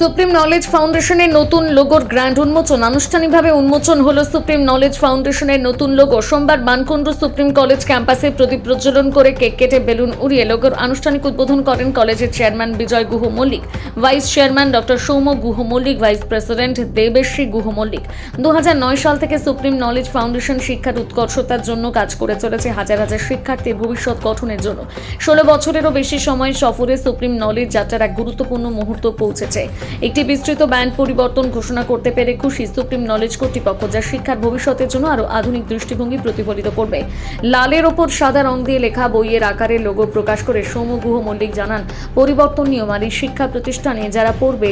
Supreme knowledge ফাউন্ডেশনের নতুন লোগোর grand উন্মোচন। আনুষ্ঠানিকভাবে উন্মোচন হলো সুপ্রিম নলেজ ফাউন্ডেশনের নতুন লোগো। সোমবার বানকুণ্ডু সুপ্রিম কলেজ ক্যাম্পাসে প্রদীপ প্রজ্বলন করে কেক কেটে বেলুন উড়িয়ে লোগোর আনুষ্ঠানিক উদ্বোধন করেন কলেজের chairman Bijoy Guha Mallick, vice chairman doctor Soumo Guha Mallick, vice president Debeshree Guha Mallick. 2009 সাল থেকে সুপ্রিম নলেজ ফাউন্ডেশন শিক্ষার উৎকর্ষতার জন্য কাজ করে চলেছে হাজার হাজার শিক্ষার্থীর ভবিষ্যৎ গঠনের জন্য। 16 বছরেরও বেশি সময় সফরে সুপ্রিম নলেজ যাত্রার এক গুরুত্বপূর্ণ মুহূর্ত পৌঁছেছে। একটি বিস্তৃত ব্যান্ড পরিবর্তন ঘোষণা করতে পেরে খুশি সুপ্রিম নলেজ কর্তৃপক্ষ, যা শিক্ষার ভবিষ্যতের জন্য আরও আধুনিক দৃষ্টিভঙ্গি প্রতিফলিত করবে। লালের ওপর সাদা রং দিয়ে লেখা বইয়ের আকারে লোগো প্রকাশ করে সৌম গুহ মল্লিক জানান, পরিবর্তন নিয়ম এই শিক্ষা প্রতিষ্ঠানে যারা পড়বে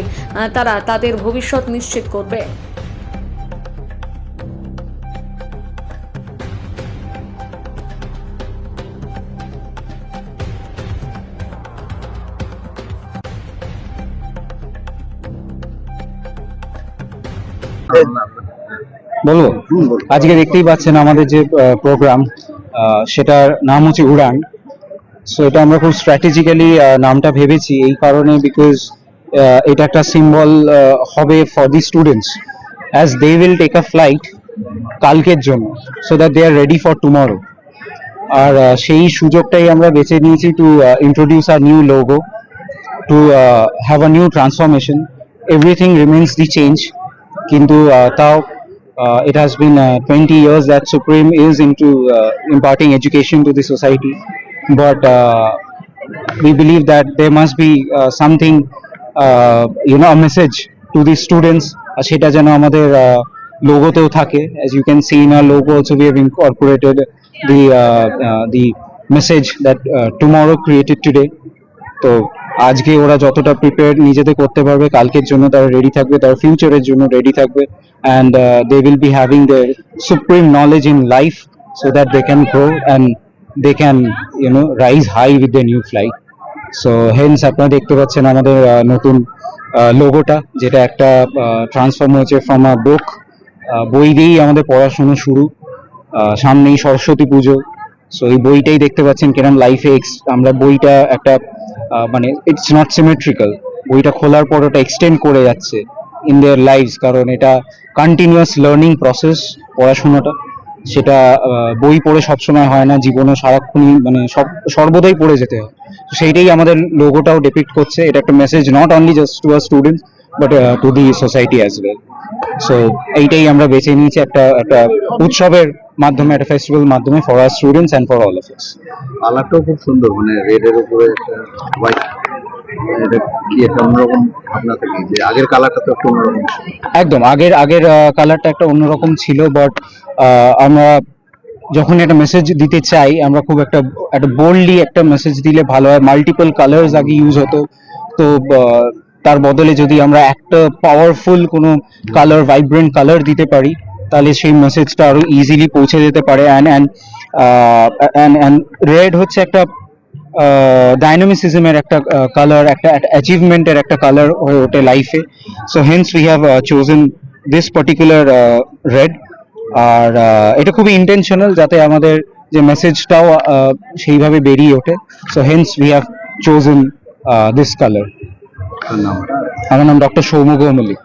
তারা তাদের ভবিষ্যৎ নিশ্চিত করবে। বলবো, আজকে দেখতেই পাচ্ছেন আমাদের যে প্রোগ্রাম, সেটার নাম হচ্ছে উড়ান। সো এটা আমরা খুব স্ট্র্যাটেজিক্যালি নামটা ভেবেছি এই কারণে, বিকজ এটা একটা সিম্বল হবে for the students as they will take a flight কালকের জন্য, so that they are ready for tomorrow. আর সেই সুযোগটাই আমরা বেছে নিয়েছি to introduce our new logo, to have a new transformation. Everything remains the change, কিন্তু তাও it has been 20 years that Supreme is into imparting education to the society, but we believe that there must be something, a message to the students. সেটা যেন আমাদের লোগোতেও থাকে. As you can see in our logo also, we have incorporated the message that tomorrow created today. তো আজকে ওরা যতটা prepare নিজেদের করতে পারবে, কালকের জন্য তারা রেডি থাকবে, তার ফিউচারের জন্য রেডি থাকবে, and they will be having their supreme knowledge in life so that they can grow and they can rise high with their new flight. So hence আপনারা দেখতে পাচ্ছেন আমাদের নতুন লোগোটা, যেটা একটা ট্রান্সফর্ম হয়েছে ফ্রম আ বুক। বই দিয়েই আমাদের পড়াশোনা শুরু, সামনেই সরস্বতী পুজো। সো এই বইটাই দেখতে পাচ্ছেন কিরম লাইফে আমরা বইটা একটা মানে ইটস নট সিমেট্রিক্যাল, বইটা খোলার পর ওটা এক্সটেন্ড করে যাচ্ছে ইন দেয়ার লাইফস, কারণ এটা কন্টিনিউয়াস লার্নিং প্রসেস। পড়াশোনাটা সেটা বই পড়ে সবসময় হয় না, জীবনে সারাক্ষণই মানে সর্বদাই পড়ে যেতে হয়। সেইটাই আমাদের লোগোটাও ডিপিক্ট করছে। এটা একটা message not only just to our students but to the society as well. So এইটাই আমরা বেছে নিয়েছি একটা উৎসবের মাধ্যমে, একটা ফেস্টিভ্যাল মাধ্যমে for our students and for all of us. কালারটাও খুব সুন্দর, মানে রেড এর উপরে হোয়াইট, এটা কি একটা অন্যরকম ভাবনা থাকে যে আগের কালারটা তো একটু অন্যরকম। একদম আগের কালারটা একটা অন্যরকম ছিল, বাট আমরা যখন একটা মেসেজ দিতে চাই, আমরা খুব একটা বোল্ডলি একটা মেসেজ দিলে ভালো হয়। মাল্টিপল কালার্স আগে ইউজ হতো, তো তার বদলে যদি আমরা একটা পাওয়ারফুল কোনো কালার, ভাইব্রেন্ট কালার দিতে পারি, তাহলে সেই মেসেজটা আরো ইজিলি পৌঁছে যেতে পারে। অ্যান্ড রেড হচ্ছে একটা ডাইনামিসিজমের একটা কালার, একটা অ্যাচিভমেন্টের একটা কালার হয়ে ওঠে লাইফে। So hence we have chosen this particular red. আর এটা খুবই ইন্টেনশনাল, যাতে আমাদের যে মেসেজটাও সেইভাবে বেরিয়ে ওঠে। So hence we have chosen this colour. নাম আমার নাম ডক্টর সৌম গুহ মল্লিক।